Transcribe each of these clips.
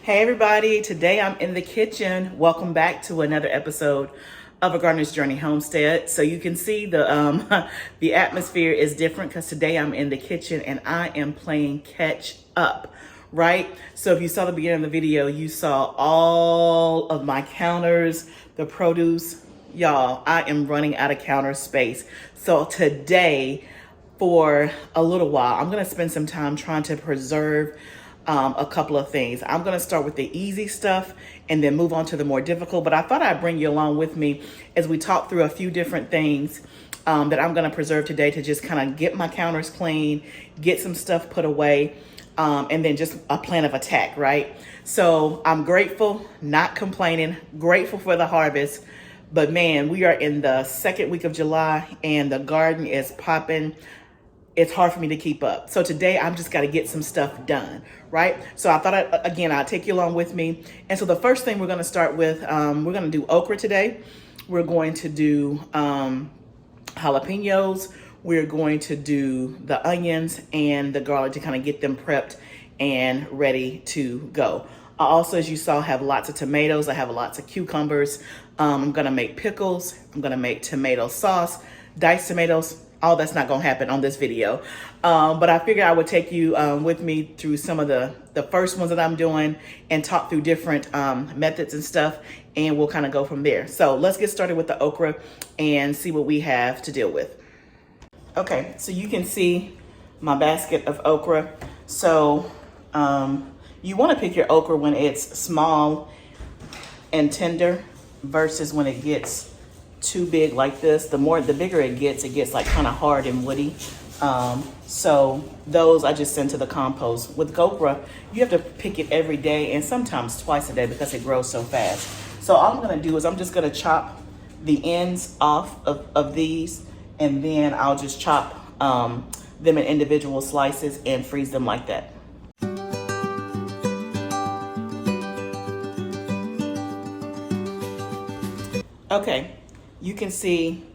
Hey everybody, today I'm in the kitchen. Welcome back to another episode of A Gardener's Journey Homestead. So you can see the the atmosphere is different because today I'm in the kitchen and I am playing catch up, right? So if you saw the beginning of the video, you saw all of my counters, the produce. Y'all, I am running out of counter space. So today, for a little while, I'm gonna spend some time trying to preserve a couple of things. I'm going to start with the easy stuff and then move on to the more difficult. But I thought I'd bring you along with me as we talk through a few different things that I'm going to preserve today to just kind of get my counters clean, get some stuff put away, and then just a plan of attack, right? So I'm grateful, not complaining, grateful for the harvest. But man, we are in the second week of July and the garden is popping. It's hard for me to keep up. So today I'm just got to get some stuff done, right? So I thought I'd take you along with me. And so the first thing we're going to start with, we're going to do okra today. We're going to do jalapenos. We're going to do the onions and the garlic to kind of get them prepped and ready to go. I also, as you saw, have lots of tomatoes. I have lots of cucumbers. I'm going to make pickles. I'm going to make tomato sauce, diced tomatoes. All that's not going to happen on this video. But I figured I would take you with me through some of the first ones that I'm doing and talk through different methods and stuff. And we'll kind of go from there. So let's get started with the okra and see what we have to deal with. Okay, so you can see my basket of okra. So you want to pick your okra when it's small and tender versus when it gets too big like this. The bigger it gets like kind of hard and woody. So those I just send to the compost. With okra, you have to pick it every day and sometimes twice a day because it grows so fast. So all I'm gonna do is I'm just gonna chop the ends off of these, and then I'll just chop them in individual slices and freeze them like that. Okay. You can see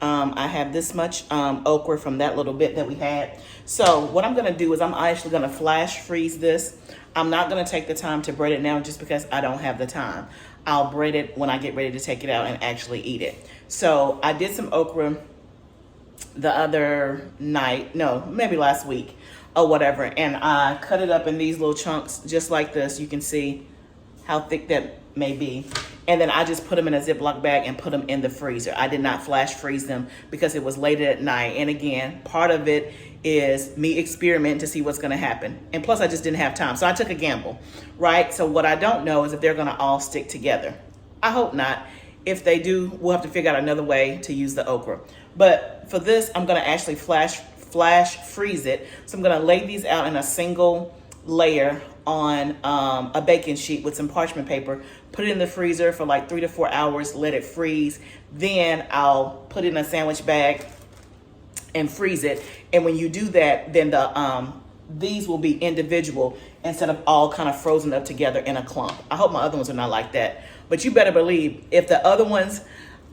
I have this much okra from that little bit that we had. So what I'm going to do is I'm actually going to flash freeze this. I'm not going to take the time to bread it now just because I don't have the time. I'll bread it when I get ready to take it out and actually eat it. So I did some okra the other night, no, maybe last week or whatever. And I cut it up in these little chunks just like this. You can see how thick that may be. And then I just put them in a Ziploc bag and put them in the freezer. I did not flash freeze them because it was late at night. And again, part of it is me experimenting to see what's gonna happen. And plus I just didn't have time. So I took a gamble, right? So what I don't know is if they're gonna all stick together. I hope not. If they do, we'll have to figure out another way to use the okra. But for this, I'm gonna actually flash freeze it. So I'm gonna lay these out in a single layer on a baking sheet with some parchment paper, put it in the freezer for like 3 to 4 hours, let it freeze. Then I'll put it in a sandwich bag and freeze it. And when you do that, then these will be individual instead of all kind of frozen up together in a clump. I hope my other ones are not like that. But you better believe if the other ones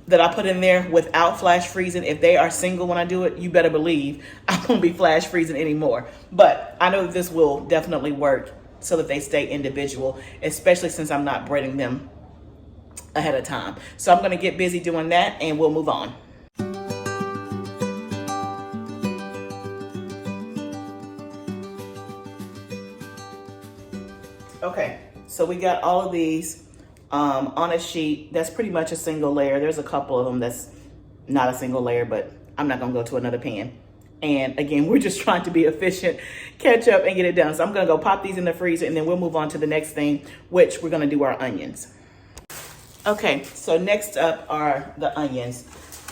that I put in there without flash freezing, if they are single when I do it, you better believe I won't be flash freezing anymore. But I know that this will definitely work so that they stay individual, especially since I'm not breading them ahead of time. So I'm gonna get busy doing that and we'll move on. Okay, so we got all of these on a sheet. That's pretty much a single layer. There's a couple of them that's not a single layer, but I'm not gonna go to another pan. And again, we're just trying to be efficient, catch up and get it done. So I'm gonna go pop these in the freezer and then we'll move on to the next thing, which we're gonna do our onions. Okay, so next up are the onions.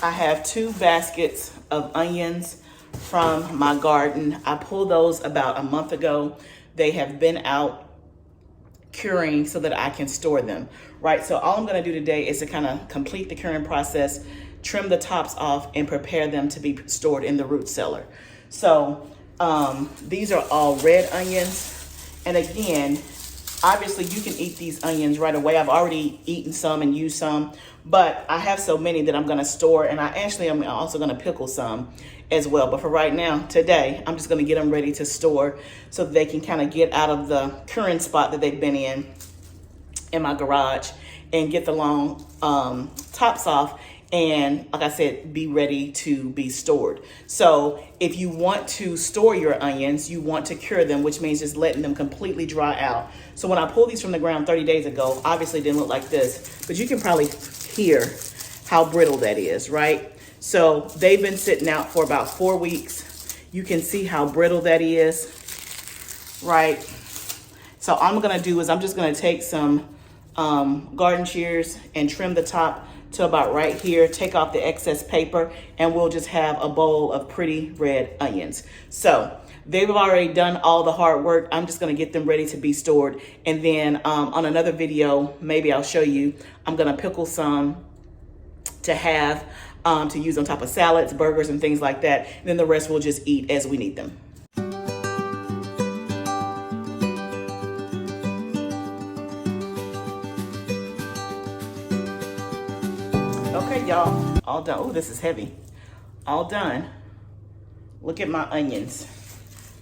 I have 2 baskets of onions from my garden. I pulled those about a month ago. They have been out curing so that I can store them, right? So all I'm gonna do today is to kind of complete the curing process, trim the tops off and prepare them to be stored in the root cellar. So these are all red onions. And again, Obviously, you can eat these onions right away. I've already eaten some and used some, but I have so many that I'm going to store, and I'm also going to pickle some as well. But for right now, today, I'm just going to get them ready to store so that they can kind of get out of the current spot that they've been in my garage, and get the long tops off, and like I said, be ready to be stored. So if you want to store your onions, you want to cure them, which means just letting them completely dry out. So when I pulled these from the ground 30 days ago, obviously it didn't look like this, but you can probably hear how brittle that is, right? So they've been sitting out for about 4 weeks. You can see how brittle that is, right? So all I'm gonna do is I'm just gonna take some garden shears and trim the top to about right here, take off the excess paper, and we'll just have a bowl of pretty red onions. So they've already done all the hard work. I'm just gonna get them ready to be stored. And then on another video, maybe I'll show you, I'm gonna pickle some to have to use on top of salads, burgers, and things like that. And then the rest we'll just eat as we need them. Okay, y'all, all done. Oh, this is heavy. All done. Look at my onions.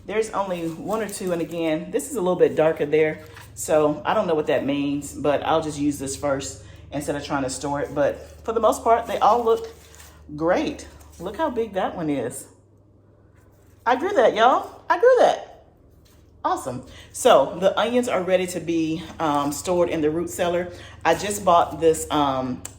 There's only one or two, and again, this is a little bit darker there, so I don't know what that means, but I'll just use this first instead of trying to store it. But for the most part, they all look great. Look how big that one is. I grew that, y'all. I grew that. Awesome. So the onions are ready to be stored in the root cellar. I just bought this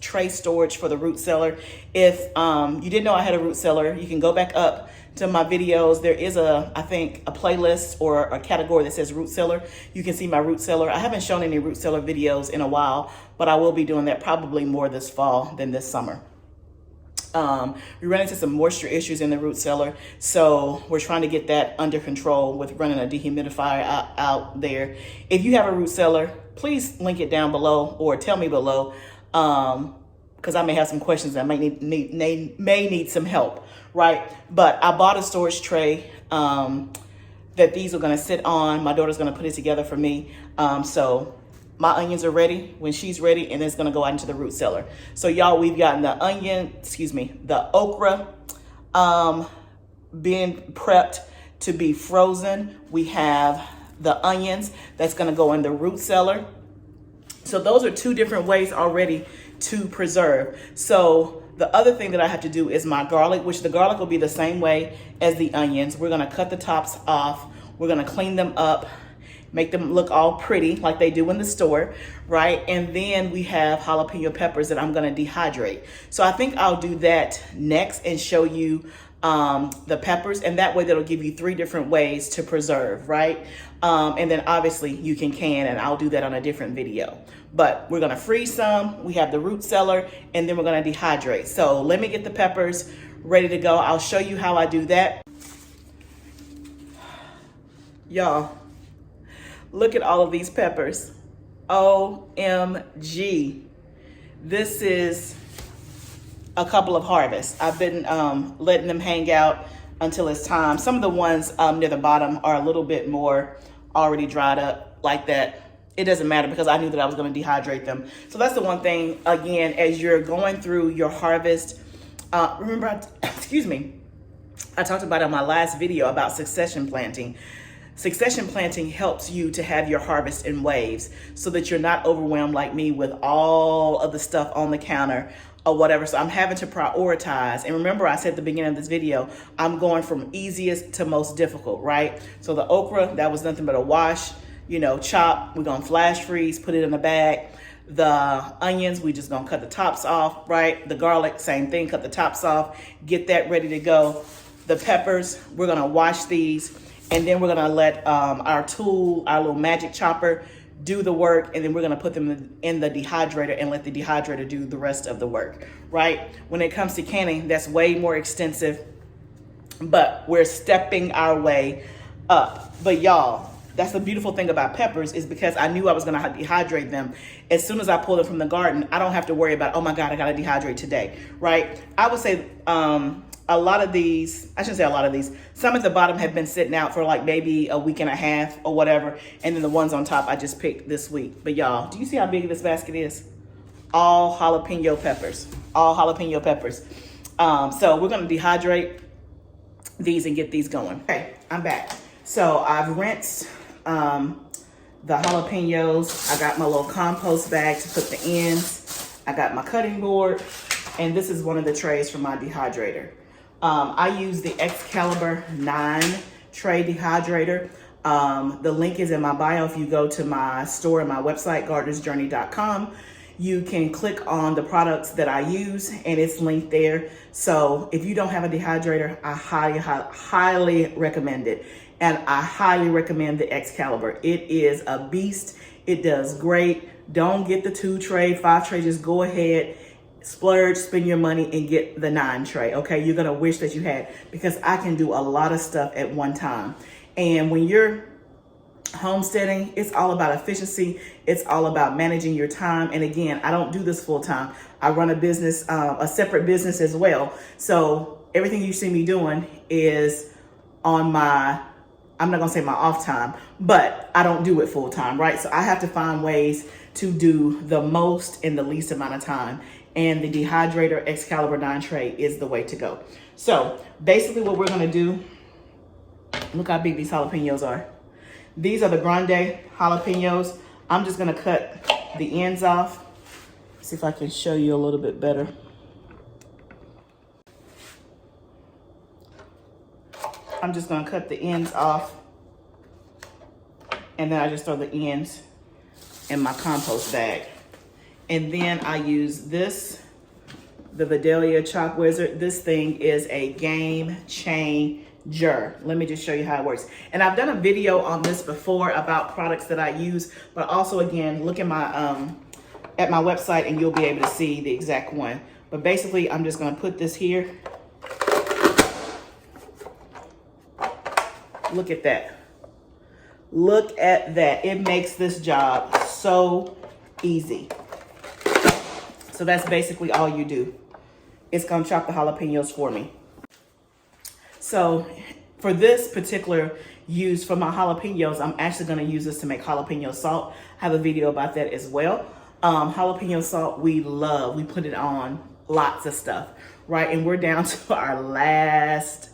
tray storage for the root cellar. If you didn't know I had a root cellar, you can go back up to my videos. There is I think a playlist or a category that says root cellar. You can see my root cellar. I haven't shown any root cellar videos in a while, but I will be doing that probably more this fall than this summer. We ran into some moisture issues in the root cellar, so we're trying to get that under control with running a dehumidifier out there. If you have a root cellar, please link it down below or tell me below, because I may have some questions that may need some help, right? But I bought a storage tray that these are going to sit on. My daughter's going to put it together for me. So my onions are ready when she's ready, and it's gonna go out into the root cellar. So y'all, we've gotten the okra being prepped to be frozen. We have the onions that's gonna go in the root cellar. So those are two different ways already to preserve. So the other thing that I have to do is my garlic, which the garlic will be the same way as the onions. We're gonna cut the tops off. We're gonna clean them up, make them look all pretty like they do in the store, right? And then we have jalapeno peppers that I'm gonna dehydrate. So I think I'll do that next and show you the peppers, and that way that'll give you 3 different ways to preserve, right? And then obviously you can and I'll do that on a different video. But we're gonna freeze some, we have the root cellar, and then we're gonna dehydrate. So let me get the peppers ready to go. I'll show you how I do that. Y'all, look at all of these peppers. OMG. This is a couple of harvests. I've been letting them hang out until it's time. Some of the ones near the bottom are a little bit more already dried up like that. It doesn't matter because I knew that I was going to dehydrate them. So that's the one thing, again, as you're going through your harvest, remember, excuse me, I talked about it on my last video about succession planting. Succession planting helps you to have your harvest in waves so that you're not overwhelmed like me with all of the stuff on the counter or whatever. So I'm having to prioritize. And remember, I said at the beginning of this video, I'm going from easiest to most difficult, right? So the okra, that was nothing but a wash, chop. We're gonna flash freeze, put it in a bag. The onions, we just gonna cut the tops off, right? The garlic, same thing, cut the tops off, get that ready to go. The peppers, we're gonna wash these. And then we're gonna let our tool, our little magic chopper, do the work, and then we're gonna put them in the dehydrator and let the dehydrator do the rest of the work, right? When it comes to canning, that's way more extensive, but we're stepping our way up. But y'all, that's the beautiful thing about peppers is because I knew I was gonna dehydrate them. As soon as I pull them from the garden, I don't have to worry about, oh my God, I gotta dehydrate today, right? I would say A lot of these, I shouldn't say a lot of these, some at the bottom have been sitting out for like maybe a week and a half or whatever. And then the ones on top I just picked this week. But y'all, do you see how big this basket is? All jalapeno peppers, all jalapeno peppers. So we're gonna dehydrate these and get these going. Okay, I'm back. So I've rinsed the jalapenos. I got my little compost bag to put the ends. I got my cutting board, and this is one of the trays from my dehydrator. I use the Excalibur 9 tray dehydrator. The link is in my bio. If you go to my store and my website, gardenersjourney.com, you can click on the products that I use and it's linked there. So if you don't have a dehydrator, I highly recommend it. And I highly recommend the Excalibur. It is a beast. It does great. Don't get the 2 tray, 5 tray. Just go ahead, splurge, spend your money and get the 9 tray. Okay, you're gonna wish that you had, because I can do a lot of stuff at one time. And when you're homesteading, it's all about efficiency. It's all about managing your time. And again, I don't do this full time. I run a business, a separate business as well. So everything you see me doing is on my, I'm not gonna say my off time, but I don't do it full time, right? So I have to find ways to do the most in the least amount of time. And the dehydrator Excalibur 9 tray is the way to go. So basically what we're gonna do, look how big these jalapenos are. These are the grande jalapenos. I'm just gonna cut the ends off. See if I can show you a little bit better. I'm just gonna cut the ends off, and then I just throw the ends in my compost bag. And then I use this, the Vidalia Chop Wizard. This thing is a game changer. Let me just show you how it works. And I've done a video on this before about products that I use, but also again, look at my website and you'll be able to see the exact one. But basically, I'm just gonna put this here. Look at that. Look at that. It makes this job so easy. So that's basically all you do. It's gonna chop the jalapenos for me. So for this particular use for my jalapenos, I'm actually gonna use this to make jalapeno salt. I have a video about that as well. Jalapeno salt, we love. We put it on lots of stuff, right? And we're down to our last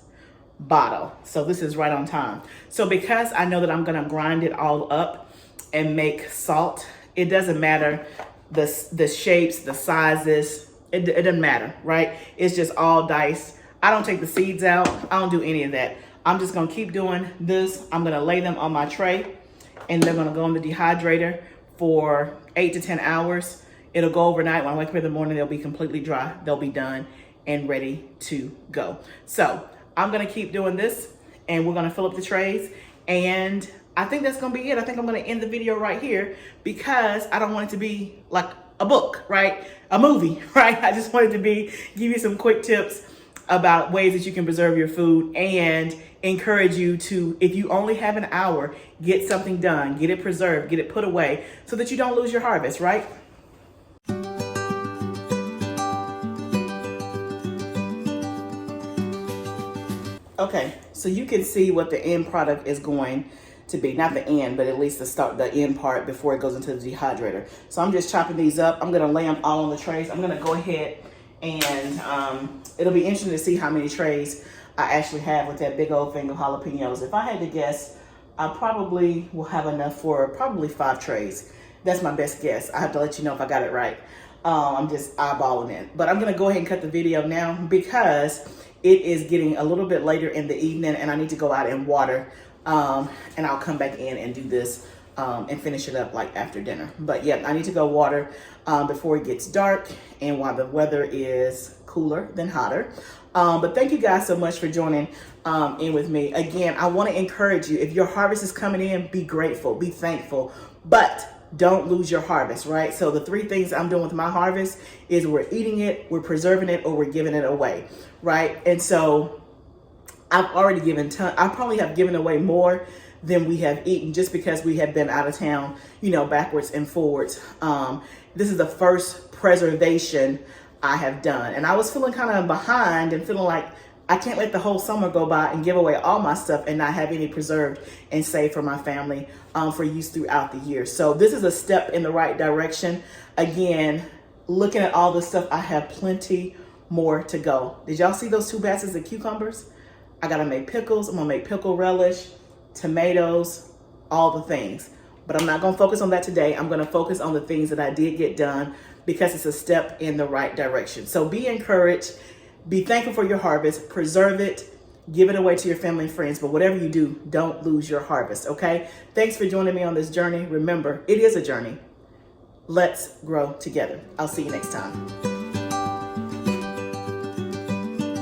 bottle. So this is right on time. So because I know that I'm gonna grind it all up and make salt, it doesn't matter the shapes, the sizes, it doesn't matter, right? It's just all diced. I don't take the seeds out. I don't do any of that. I'm just gonna keep doing this. I'm gonna lay them on my tray and they're gonna go in the dehydrator for 8 to 10 hours. It'll go overnight. When I wake up in the morning, they'll be completely dry. They'll be done and ready to go. So I'm gonna keep doing this and we're gonna fill up the trays, and I think that's gonna be it. I think I'm gonna end the video right here because I don't want it to be like a book, right? A movie, right? I just wanted to give you some quick tips about ways that you can preserve your food and encourage you to, if you only have an hour, get something done, get it preserved, get it put away so that you don't lose your harvest, right? Okay, so you can see what the end product is going to be. Not the end, but at least the end part before it goes into the dehydrator. So I'm just chopping these up. I'm gonna lay them all on the trays. I'm gonna go ahead and it'll be interesting to see how many trays I actually have with that big old thing of jalapenos. If I had to guess, I probably will have enough for probably 5 trays. That's my best guess. I have to let you know if I got it right. I'm just eyeballing it. But I'm gonna go ahead and cut the video now because it is getting a little bit later in the evening and I need to go out and water. And I'll come back in and do this and finish it up like after dinner. But yeah, I need to go water before it gets dark and while the weather is cooler than hotter. But thank you guys so much for joining in with me. Again, I want to encourage you, if your harvest is coming in, be grateful, be thankful, but don't lose your harvest, right? So the 3 things I'm doing with my harvest is we're eating it, we're preserving it, or we're giving it away, right? And so I've already given I probably have given away more than we have eaten just because we have been out of town, you know, backwards and forwards. This is the first preservation I have done. And I was feeling kind of behind and feeling like I can't let the whole summer go by and give away all my stuff and not have any preserved and saved for my family for use throughout the year. So this is a step in the right direction. Again, looking at all this stuff, I have plenty more to go. Did y'all see those 2 baskets of cucumbers? I gotta make pickles. I'm gonna make pickle relish, tomatoes, all the things. But I'm not gonna focus on that today. I'm gonna focus on the things that I did get done because it's a step in the right direction. So be encouraged. Be thankful for your harvest, preserve it, give it away to your family and friends, but whatever you do, don't lose your harvest, okay? Thanks for joining me on this journey. Remember, it is a journey. Let's grow together. I'll see you next time.